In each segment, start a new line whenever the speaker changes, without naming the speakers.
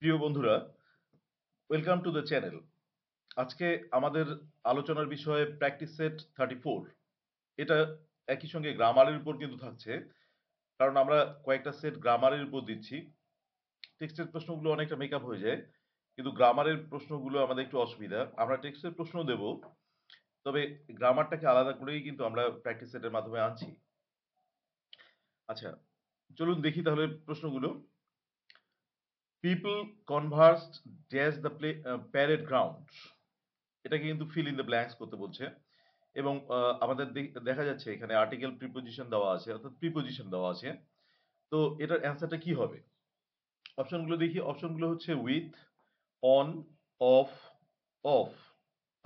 প্রিয় বন্ধুরা, welcome to the channel. আজকে আমাদের আলোচনার বিষয় প্র্যাকটিস সেট 34। এটা একই সঙ্গে গ্রামারের উপর কিন্তু থাকছে, কারণ আমরা কয়েকটা সেট গ্রামারের উপর দিচ্ছি। টেক্সটের প্রশ্নগুলো অনেকটা মেকআপ হয়ে যায়, কিন্তু গ্রামারের প্রশ্নগুলো আমাদের একটু অসুবিধা। আমরা টেক্সটের প্রশ্ন দেব, তবে গ্রামারটাকে আলাদা করেই কিন্তু আমরা প্র্যাকটিস সেটের মাধ্যমে আনছি। আচ্ছা, চলুন দেখি তাহলে প্রশ্নগুলো। People conversed dash the parade ground, এটাকে কিন্তু ফিল ইন দ্য ব্ল্যাঙ্কস করতে বলছে। এবং আমাদের দেখা যাচ্ছে এখানে আর্টিকেল প্রিপোজিশন দেওয়া আছে, অর্থাৎ প্রিপোজিশন দেওয়া আছে। তো এটার অ্যান্সারটা কি হবে? অপশনগুলো দেখি। অপশনগুলো হচ্ছে উইথ, অন, অফ, অফ।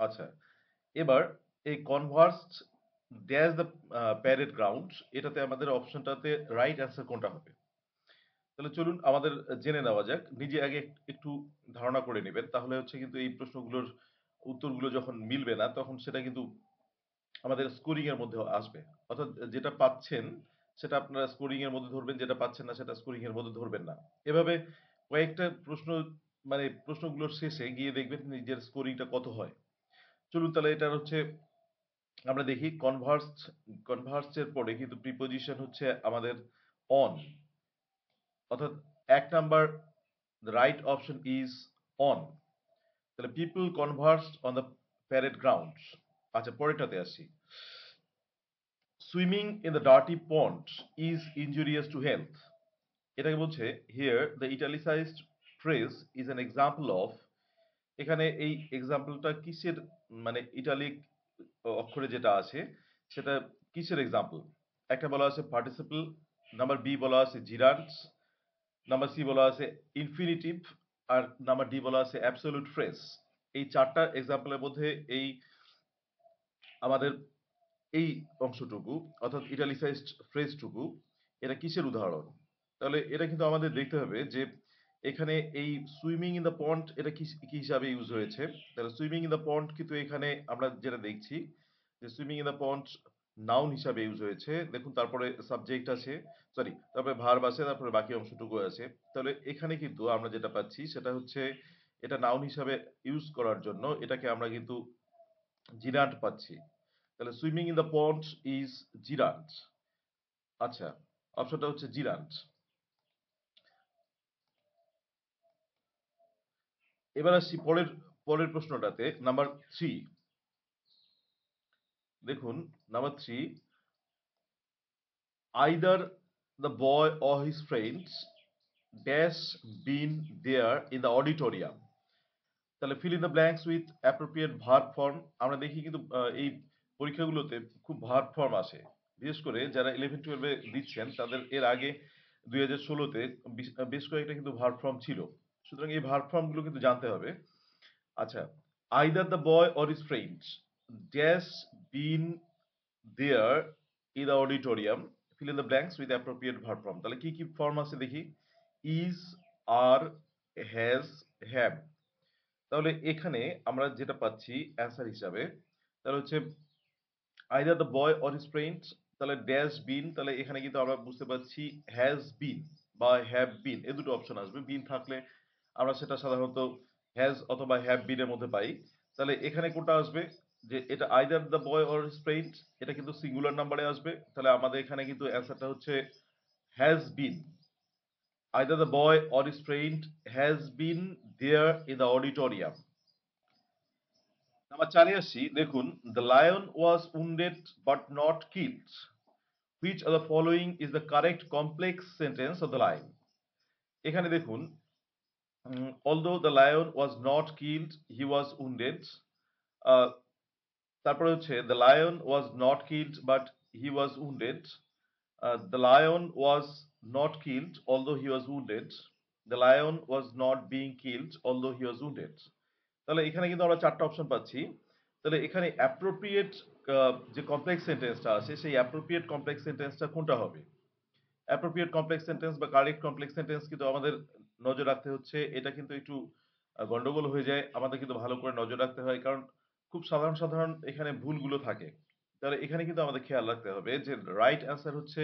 আচ্ছা, এবার এই কনভার্সড ড্যাশ দ্য প্যারেড গ্রাউন্ড, এটাতে আমাদের অপশনটাতে রাইট অ্যান্সার কোনটা হবে? তাহলে চলুন আমাদের জেনে নেওয়া যাক। নিজে আগে একটু ধারণা করে নেবেন, তাহলে হচ্ছে কিন্তু এই প্রশ্নগুলোর উত্তরগুলো যখন মিলবে না, তখন সেটা কিন্তু আমাদের স্কোরিং এর মধ্যে আসবে। অর্থাৎ যেটা পাচ্ছেন সেটা আপনারা স্কোরিং এর মধ্যে ধরবেন, যেটা পাচ্ছেন না সেটা স্কোরিং এর মধ্যে ধরবেন না। এভাবে কয়েকটা প্রশ্ন, মানে প্রশ্নগুলোর শেষে গিয়ে দেখবেন নিজের স্কোরিংটা কত হয়। চলুন তাহলে এটা হচ্ছে আমরা দেখি। কনভার্স এর পরে কিন্তু প্রিপোজিশন হচ্ছে আমাদের অন, অর্থাৎ এক number right option is on. তাহলে people conversed on the parade ground. আচ্ছা, পরেরটাতে আসি। Swimming in the dirty pond is injurious to health. এটাকে বলছে here the italicized phrase is an example of. এখানে এই এক্সাম্পলটা কিসের, মানে ইটালিক অক্ষরে যেটা আছে সেটা কিসের এক্সাম্পল? একটা বলা আছে পার্টিসিপল, নাম্বার বি বলা আছে জিরান্ডস, নাম্বার সি বলা আছে ইনফিনিটিভ, আর নাম্বার ডি বলা আছে অ্যাবসলিউট ফ্রেজ। এই চারটা এক্সাম্পলের মধ্যে এই আমাদের এই অংশটুকু, অর্থাৎ ইটালিসাইজড ফ্রেজটুকু, এটা কিসের উদাহরণ? তাহলে এটা কিন্তু আমাদের দেখতে হবে যে এখানে এই সুইমিং ইন দ্য পন্ড এটা কি কি হিসাবে ইউজ হয়েছে। তাহলে সুইমিং ইন দ্য পন্ড কিন্তু এখানে আমরা যেটা দেখছি যে swimming in the pond noun হিসাবে ইউজ হয়েছে। দেখুন, তারপরে সাবজেক্ট আছে, সরি, তারপরে ভার্ব আছে, তারপরে বাকি অংশটুকু আছে। তাহলে এখানে কিন্তু আমরা যেটা পাচ্ছি সেটা হচ্ছে এটা নাউন হিসাবে ইউজ করার জন্য এটাকে আমরা কিন্তু জিরান্ট পাচ্ছি। তাহলে swimming in the pond is gerund. আচ্ছা, অপশনটা হচ্ছে জিরান্ট। এবার আসছি পরের পরের প্রশ্নটাতে, নাম্বার 3। দেখুন, number 3, either the boy or his friends dash been there in the auditorium. তাহলে fill in the blanks with appropriate verb form. আমরা দেখি কিন্তু এই পরীক্ষাগুলোতে খুব ভার্ব ফর্ম আসে, বিশেষ করে যারা 11-12-এ দিচ্ছেন তাদের এর আগে 2016-তে বেশ কয়েকটা কিন্তু ভার্ব ফর্ম ছিল। সুতরাং এই ভার্ব ফর্মগুলো কিন্তু জানতে হবে। আচ্ছা, either the boy or his friends dash been there in the auditorium, fill in the blanks with appropriate verb form. তাহলে কি কি ফর্ম আছে দেখি। Is, are, has, have. তাহলে এখানে আমরা যেটা পাচ্ছি অ্যান্সার হিসাবে, তাহলে হচ্ছে either the boy or his friends, তাহলে ড্যাশ বিন, তাহলে এখানে কিন্তু আমরা বুঝতে পারছি হ্যাজ বিন বা হ্যাভ বিন, এ দুটো অপশন আসবে। বিন থাকলে আমরা সেটা সাধারণত হ্যাজ অথবা হ্যাভ বিন এর মধ্যে পাই। তাহলে এখানে কোনটা আসবে? যে এটা either the boy or his friends, এটা কিন্তু সিঙ্গুলার নাম্বারে আসবে। তাহলে আমাদের এখানে কিন্তু অ্যান্সারটা হচ্ছে has been. Either the boy or his friend has been there in the auditorium. Number 4-এ আসি। দেখুন, the lion was wounded but not killed, which of the following is the correct complex sentence of the line. এখানে দেখুন, although the lion was not killed, he was wounded. আহ, তারপরে হচ্ছে the lion was not killed but he was wounded. The lion was not killed although he was wounded. The lion was not being killed although he was wounded. তাহলে এখানে কিন্তু আমরা চারটা option পাচ্ছি। তাহলে এখানে অ্যাপ্রোপ্রিয়েট যে কমপ্লেক্স সেন্টেন্সটা আছে সেই অ্যাপ্রোপ্রিয়েট কমপ্লেক্স সেন্টেন্সটা কোনটা হবে? অ্যাপ্রোপ্রিয়েট কমপ্লেক্স সেন্টেন্স বা কারেক্ট কমপ্লেক্স সেন্টেন্স কিন্তু আমাদের নজর রাখতে হচ্ছে। এটা কিন্তু একটু গন্ডগোল হয়ে যায়, আমাদের কিন্তু ভালো করে নজর রাখতে হয়, কারণ খুব সাধারণ সাধারণ এখানে ভুলগুলো থাকে। তাহলে এখানে কিন্তু আমাদের খেয়াল রাখতে হবে যে রাইট অ্যান্সার হচ্ছে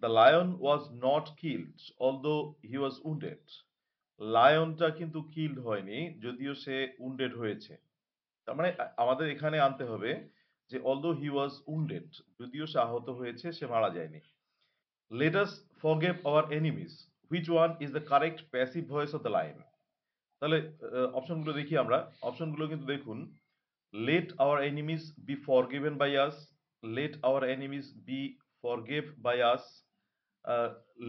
the lion was not killed although he was wounded. লায়নটা কিন্তু কিল্ড হয়নি, যদিও সে উন্ডেড হয়েছে। তার মানে আমাদের এখানে আনতে হবে যে অলদো হি ওয়াজ উন্ডেড, যদিও সে আহত হয়েছে, সে মারা যায়নি। Let us forgive our enemies, which one is the correct passive voice of the line. তাহলে অপশনগুলো দেখি আমরা। অপশনগুলো কিন্তু দেখুন, let our enemies be forgiven by us, let our enemies be forgive by us,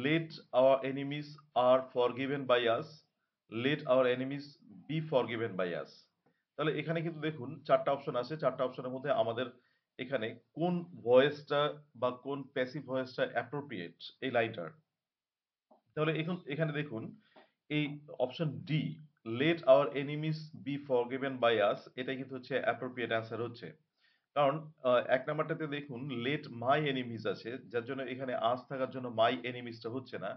let our enemies are forgiven by us, let our enemies be forgiven by us. তাহলে এখানে কিন্তু দেখুন চারটা অপশন আছে, চারটা অপশনের মধ্যে আমাদের এখানে কোন ভয়েসটা বা কোন প্যাসিভ ভয়েসটা অ্যাপ্রোপ্রিয়েট এই লাইনটার। তাহলে এখন এখানে দেখুন এই option D, let our enemies be forgiven by us, এটা কিন্তু হচ্ছে অ্যাপ্রোপ্রিয়েট অ্যান্সার হচ্ছে। কারণ এক নাম্বারটাতে দেখুন লেট মাই এনিমিস আছে, যার জন্য এখানে আস থাকার জন্য মাই এনিমিসটা হচ্ছে না।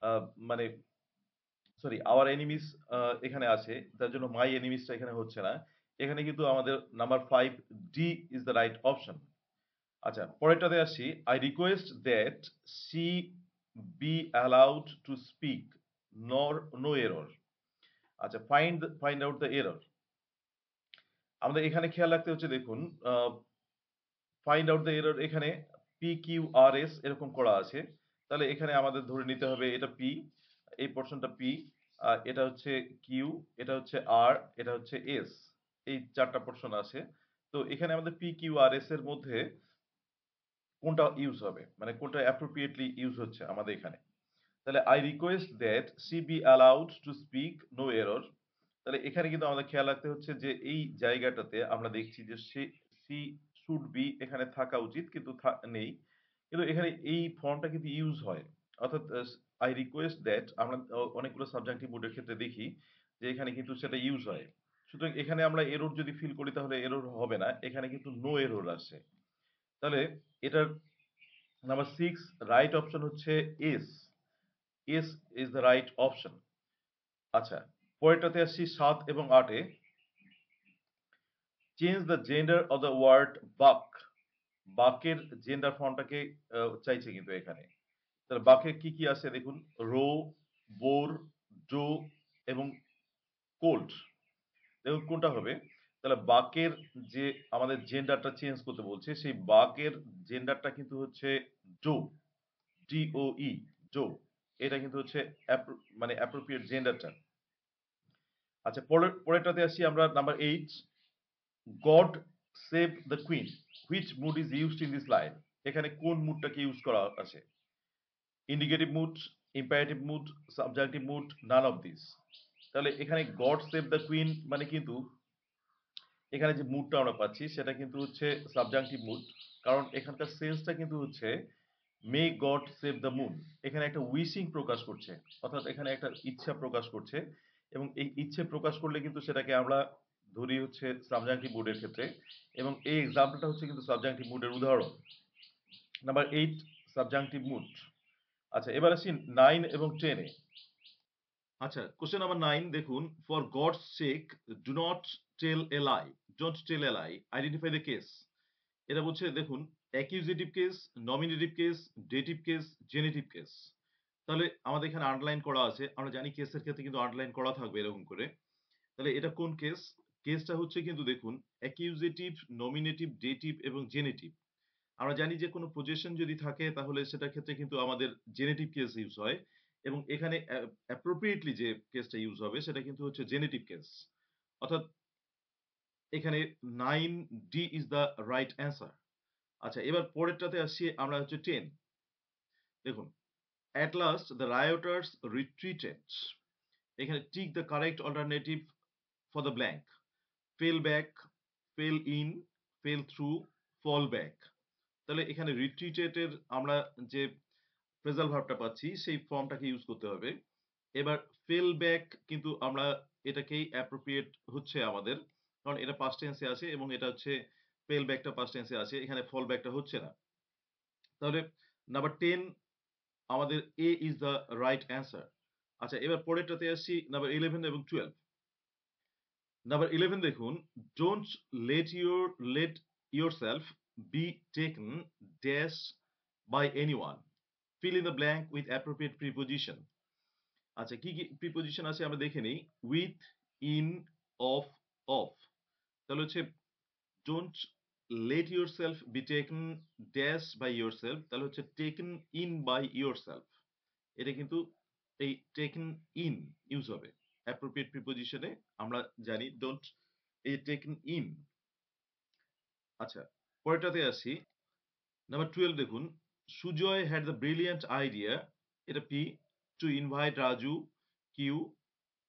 আহ, মানে সরি, আওয়ার এনিমিস এখানে আছে, যার জন্য মাই এনিমিসটা এখানে হচ্ছে না। এখানে কিন্তু আমাদের number 5 D is the right option. আচ্ছা, পরেরটাতে আসি। I request that C be allowed to speak, nor no error. আচ্ছা, ফাইন্ড আউট দ্য এরর। আমাদের এখানে খেয়াল রাখতে হচ্ছে, দেখুন ফাইন্ড আউট দ্য এরর, এখানে পি কিউ আর এস এরকম করা আছে। তাহলে এখানে আমাদের ধরে নিতে হবে এটা পি, এই পোর্শনটা পি, এটা হচ্ছে কিউ, এটা হচ্ছে আর, এটা হচ্ছে এস। এই চারটা পোর্শন আছে। তো এখানে আমাদের পি কিউ আর এস এর মধ্যে কোনটা ইউজ হবে, মানে কোনটা অ্যাপ্রোপ্রিয়েটলি ইউজ হচ্ছে আমাদের এখানে। তাহলে I request that C be allowed to speak, no error. তাহলে এখানে কিন্তু আমাদের খেয়াল রাখতে হচ্ছে যে এই জায়গাটাতে আমরা দেখছি যে সি শুড বি এখানে থাকা উচিত, কিন্তু নেই। কিন্তু এখানে এই ফর্মটা কিন্তু ইউজ হয়, অর্থাৎ আই রিকোয়েস্ট দ্যাট আমরা অনেকগুলো সাবজেক্টিভ মুডের ক্ষেত্রে দেখি যে এখানে কিন্তু সেটা ইউজ হয়। সুতরাং এখানে আমরা এরর যদি ফিল করি তাহলে এরর হবে না, এখানে কিন্তু নো এরর আসে। তাহলে এটার নাম্বার 6 রাইট অপশন হচ্ছে as. As is the right option. আচ্ছা, পরেরটাতে আসছি 7 এবং 8-এ। Change the gender of the word buck. বাকের জেন্ডার ফর্মটাকে চাইছে কিন্তু এখানে। তাহলে বাকে কি কি আছে দেখুন, রো, বোর, ডো এবং কোল্ড। দেখুন কোনটা হবে। তাহলে বাকের যে আমাদের জেন্ডারটা চেঞ্জ করতে বলছে, সেই বাকের জেন্ডারটা কিন্তু হচ্ছে ডো, DOE, ডো। এটা কিন্তু হচ্ছে মানে অ্যাপ্রোপ্রিয়েট জেন্ডারটা। আচ্ছা, পরেরটাতে আসি আমরা, number 8, God save the Queen, which mood is used in this line. এখানে কোন মুডটাকে ইউজ করা আছে? Indicative mood, imperative mood, subjunctive mood, none of this. তাহলে এখানে গড সেভ দ্য কুইন মানে কিন্তু এখানে যে মুডটা আমরা পাচ্ছি সেটা কিন্তু হচ্ছে সাবজেক্টিভ মুড। কারণ এখানকার সেন্সটা কিন্তু হচ্ছে may God save the moon. এখানে একটা উইশিং প্রকাশ করছে, অর্থাৎ এখানে একটা ইচ্ছা প্রকাশ করছে, এবং এই ইচ্ছে প্রকাশ করলে কিন্তু সেটাকে আমরা ধরি হচ্ছে সাবজেক্টিভ মুডের ক্ষেত্রে, এবং এই এক্সাম্পলটা হচ্ছে কিন্তু সাবজেক্টিভ মুডের উদাহরণ। Number 8 subjunctive mood. আচ্ছা, এবার আসি 9 এবং 10-এ। আচ্ছা, কোশ্চেন নাম্বার 9 দেখুন, for God's sake do not tell a lie, don't tell a lie, identify the case. এটা বলছে দেখুন, accusative case, nominative case, dative case, genitive case. তাহলে আমাদের এখানে আন্ডারলাইন করা আছে, আমরা জানি কেসের ক্ষেত্রে কিন্তু আন্ডারলাইন করা থাকবে এরকম করে। তাহলে এটা কোন কেস? কেসটা হচ্ছে কিন্তু দেখুন অ্যাকিউজেটিভ, নমিনেটিভ, ডেটিভ এবং জেনেটিভ। আমরা জানি যে কোনো পজেশন যদি থাকে তাহলে সেটার ক্ষেত্রে কিন্তু আমাদের জেনেটিভ কেস ইউজ হয়, এবং এখানে অ্যাপ্রোপ্রিয়েটলি যে কেসটা ইউজ হবে সেটা কিন্তু হচ্ছে জেনেটিভ কেস। অর্থাৎ এখানে 9D is the right answer. আচ্ছা, এবার পরেরটাতে আসছি আমরা হচ্ছে 10। দেখুন, at last the rioters retreated, এখানে tick the correct alternative for the blank. Fell back, fell in, fell through, fall back. তাহলে এখানে রিট্রিটেড আমরা যে ফ্রেজাল ভার্বটা পাচ্ছি সেই ফর্মটাকে ইউজ করতে হবে। এবার ফেল ব্যাক কিন্তু আমরা এটাকেই অ্যাপ্রোপ্রিয়েট হচ্ছে আমাদের, কারণ এটা পাস্ট টেন্সে আছে এবং এটা হচ্ছে ফেল ব্যাকটা পাস্ট টেন্সে আছে, এখানে ফল ব্যাকটা হচ্ছে না। তাহলে নাম্বার 10 আমাদের এ ইজ দ্য রাইট অ্যান্সার। আচ্ছা, এবার পরেরটাতে আসছি নাম্বার 11 এবং 12। নাম্বার 11 দেখুন, don't let yourself be taken dash by anyone, fill in the blank with appropriate preposition. আচ্ছা, কি কি প্রিপোজিশন আছে আমরা দেখে নেই। With, in, of, of. তাহলে হচ্ছে don't let yourself be taken dash by yourself, তাহলে হচ্ছে টেকেন ইন বাই ইউরসেলফ। এটা কিন্তু এই টেকেন ইন ইউজ হবে অ্যাপ্রোপ্রিয়েট প্রিপোজিশনে। আমরা জানি ডোন্ট, এই টেকেন ইন। আচ্ছা, পরেরটাতে আসি। নাম্বার 12 দেখুন, Sujoy had the brilliant idea, এটা P, to invite Raju, Q,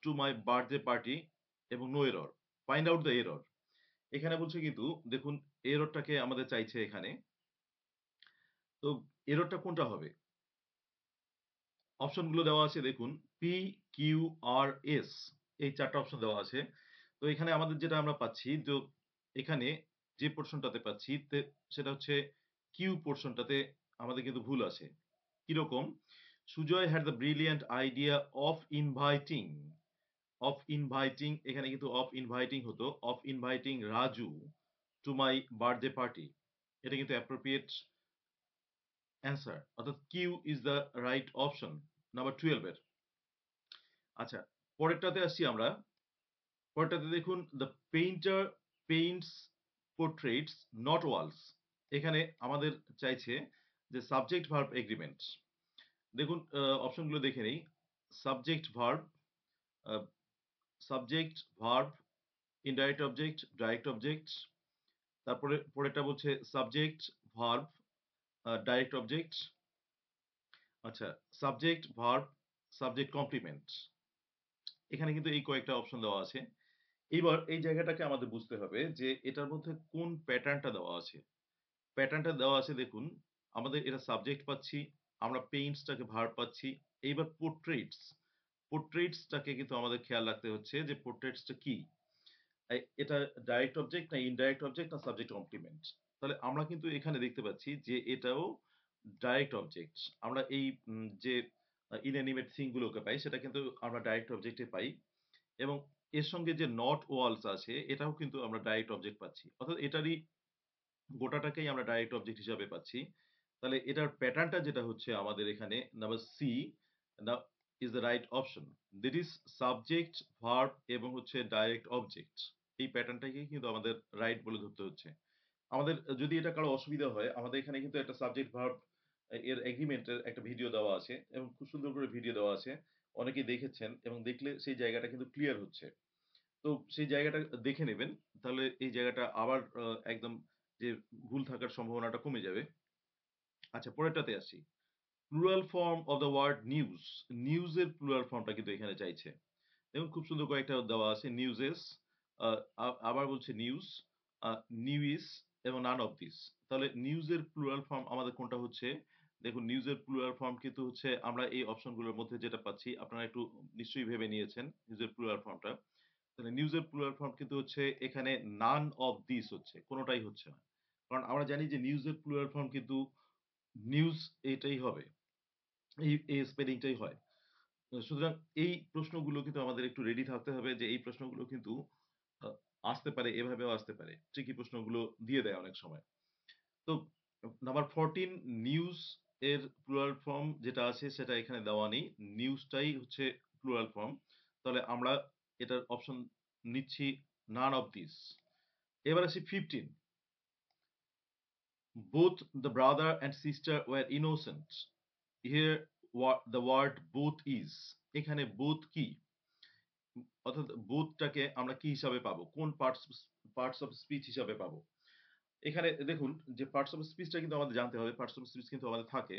to my birthday party, এবং no error. Find out the error. এখানে বলছে কিন্তু দেখুন এররটাকে আমাদের চাইছে এখানে। তো এররটা কোনটা হবে? অপশনগুলো দেওয়া আছে দেখুন, পি, কিউ, আর, এস, এই 4টা অপশন দেওয়া আছে। তো এখানে আমাদের যেটা আমরা পাচ্ছি, তো এখানে যে পোর্শনটাতে পাচ্ছি সেটা হচ্ছে কিউ পোর্শনটাতে আমাদের কিন্তু ভুল আছে। কিরকম? Sujoy had the brilliant idea of inviting, of inviting, এখানে কিন্তু অফ ইনভাইটিং হতো, of inviting Raju to my birthday party. এটা কিন্তু অ্যাপ্রোপ্রিয়েট অ্যান্সার, অর্থাৎ Q is the right option number 12 এর। আচ্ছা, পরেরটাতে আসছি আমরা। পরেরটাতে দেখুন, the painter paints portraits not walls. এখানে আমাদের চাইছে যে সাবজেক্ট ভার্ব এগ্রিমেন্ট। দেখুন অপশনগুলো দেখে নেই। Subject verb, subject verb, indirect object, direct object. তারপরে পরেরটা বলছে সাবজেক্ট ভার্ব, ডাইরেক্ট অবজেক্ট। আচ্ছা, সাবজেক্ট ভার্ব, সাবজেক্ট কমপ্লিমেন্ট। এখানে কিন্তু এই কয়েকটা অপশন দেওয়া আছে। এইবার এই জায়গাটাকে আমাদের বুঝতে হবে যে এটার মধ্যে কোন প্যাটার্নটা দেওয়া আছে। প্যাটার্নটা দেওয়া আছে দেখুন, আমাদের এটা সাবজেক্ট পাচ্ছি, আমরা পেইন্টসটাকে ভার্ব পাচ্ছি। এইবার পোর্ট্রেটস, পোর্ট্রেটসটাকে কিন্তু আমাদের খেয়াল রাখতে হচ্ছে যে পোর্ট্রেটসটা কি। এটা ডাইরেক্ট অবজেক্ট না ইনডাইরেক্ট অবজেক্ট না সাবজেক্ট কমপ্লিমেন্ট। তাহলে আমরা কিন্তু এখানে দেখতে পাচ্ছি যে এটাও ডাইরেক্ট অবজেক্ট। আমরা এই যে ইনঅ্যানিমেট থিং গুলোকে পাই সেটা কিন্তু আমরা ডাইরেক্ট অবজেক্টে পাই, এবং এর সঙ্গে যে নট ওয়ালস আছে এটাও কিন্তু আমরা ডাইরেক্ট অবজেক্ট পাচ্ছি, অর্থাৎ এটারই গোটাটাকেই আমরা ডাইরেক্ট অবজেক্ট হিসাবে পাচ্ছি। তাহলে এটার প্যাটার্নটা যেটা হচ্ছে আমাদের এখানে number C is the right option. That is subject verb এবং হচ্ছে ডাইরেক্ট অবজেক্ট। এই প্যাটার্নটাকেই কিন্তু আমাদের রাইট বলে ধরতে হচ্ছে। আমাদের যদি এটা কারো অসুবিধা হয়, আমাদের এখানে কিন্তু একটা সাবজেক্ট ভার্ব এর এগ্রিমেন্টের একটা ভিডিও দেওয়া আছে এবং খুব সুন্দর করে ভিডিও দেওয়া আছে। অনেকেই দেখেছেন এবং দেখলে সেই জায়গাটা কিন্তু ক্লিয়ার হচ্ছে। তো সেই জায়গাটা দেখে নেবেন। তাহলে এই জায়গাটা আবার একদম যে ভুল থাকার সম্ভাবনাটা কমে যাবে। আচ্ছা, পরেরটাতে আসি। Plural form of the word news. News এর প্লুরাল ফর্মটা কিন্তু এখানে চাইছে। দেখুন খুব সুন্দর কয়েকটা দেওয়া আছে। নিউজেস, আবার বলছে নিউজ, নিউইস এবং নান অফ দিস। তাহলে নিউজের প্লুরাল ফর্ম আমাদের কোনটা হচ্ছে? দেখুন নিউজের প্লুরাল ফর্ম কিন্তু হচ্ছে আমরা এই অপশনগুলোর মধ্যে যেটা পাচ্ছি, আপনারা একটু নিশ্চয়ই ভেবে নিয়েছেন নিউজের প্লুরাল ফর্মটা। তাহলে নিউজের প্লুরাল ফর্ম কিন্তু হচ্ছে এখানে নান অফ দিস হচ্ছে, কোনোটাই হচ্ছে না। কারণ আমরা জানি যে নিউজের প্লুরাল ফর্ম কিন্তু নিউজ এটাই হবে, এই স্পেলিংটাই হয়। সুতরাং এই প্রশ্নগুলো কিন্তু আমাদের একটু রেডি থাকতে হবে যে এই প্রশ্নগুলো কিন্তু আ আসতে পারে, এভাবেও আসতে পারে। ট্রিকি প্রশ্নগুলো দিয়ে দেয় অনেক সময়। তো নাম্বার 14, নিউজ এর প্লুরাল ফর্ম যেটা আছে সেটা এখানে দেওয়া নেই। নিউজটাই হচ্ছে প্লুরাল ফর্ম। তাহলে আমরা এটার অপশন নিচ্ছি নান অফ দিস। এবার আসি 15, both the brother and sister were innocent. Here the word both is. এখানে বোথ কি? অর্থাৎ বোথটাকে আমরা কি হিসাবে পাবো? কোন পার্টস অফ স্পিচ হিসাবে পাবো? এখানে দেখুন যে পার্টস অফ স্পিচটা কিন্তু আমাদের জানতে হবে। পার্টস অফ স্পিচ কিন্তু আমাদের থাকে।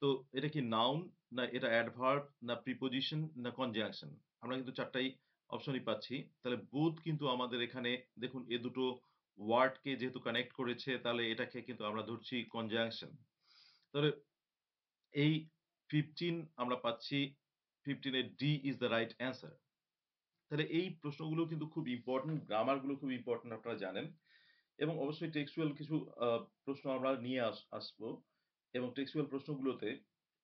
তো এটা কি নাউন, না এটা অ্যাডভার্ব, না প্রিপোজিশন, না কনজাংশন? আমরা কিন্তু 4টাই অপশনই পাচ্ছি। তাহলে বোথ কিন্তু আমাদের এখানে দেখুন এ দুটো ওয়ার্ডকে যেহেতু কানেক্ট করেছে তাহলে এটাকে কিন্তু আমরা ধরছি কনজাংশন। তাহলে এই 15 আমরা পাচ্ছি, 15 এর D is the right answer. তাহলে এই প্রশ্নগুলো কিন্তু খুব ইম্পোর্টেন্ট, গ্রামার গুলো খুব ইম্পোর্টেন্ট আপনারা জানেন। এবং অবশ্যই টেক্সচুয়াল কিছু প্রশ্ন আমরা নিয়ে আসবো এবং টেক্সচুয়াল প্রশ্নগুলোতে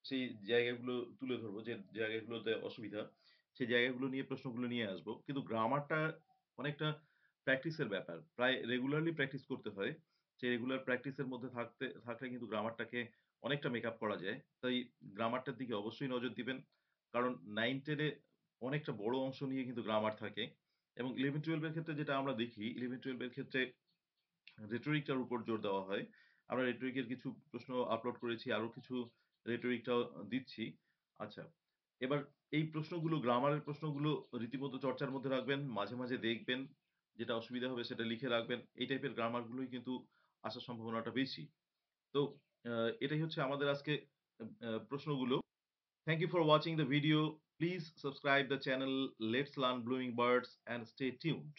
সেই জায়গাগুলো তুলে ধরবো যে জায়গাগুলোতে অসুবিধা, সেই জায়গাগুলো নিয়ে প্রশ্নগুলো নিয়ে আসবো। কিন্তু গ্রামারটা অনেকটা প্র্যাকটিসের ব্যাপার। প্রায় রেগুলারলি প্র্যাকটিস করতে হয়। সেই রেগুলার প্র্যাকটিসের মধ্যে থাকলে কিন্তু গ্রামারটাকে অনেকটা মেকআপ করা যায়। তাই গ্রামারটার দিকে অবশ্যই নজর দিবেন। কারণ 9-10 এ অনেকটা বড় অংশ নিয়ে কিন্তু গ্রামার থাকে এবং 11-12 এর ক্ষেত্রে যেটা আমরা দেখি 11-12 এর ক্ষেত্রে রেটরিকটার উপর জোর দেওয়া হয়। আমরা রেটরিকের কিছু প্রশ্ন আপলোড করেছি, আরো কিছু রেটরিকটাও দিচ্ছি। আচ্ছা, এবার এই প্রশ্নগুলো গ্রামারের প্রশ্নগুলো রীতিমতো চর্চার মধ্যে রাখবেন, মাঝে, মাঝে দেখবেন। যেটা অসুবিধা হবে সেটা লিখে রাখবেন। এই টাইপের গ্রামারগুলোই কিন্তু আসার সম্ভাবনাটা বেশি। তো এটাই হচ্ছে আমাদের আজকে প্রশ্নগুলো। Thank you for watching the video. Please subscribe the channel Let's Learn Blooming Birds and stay tuned.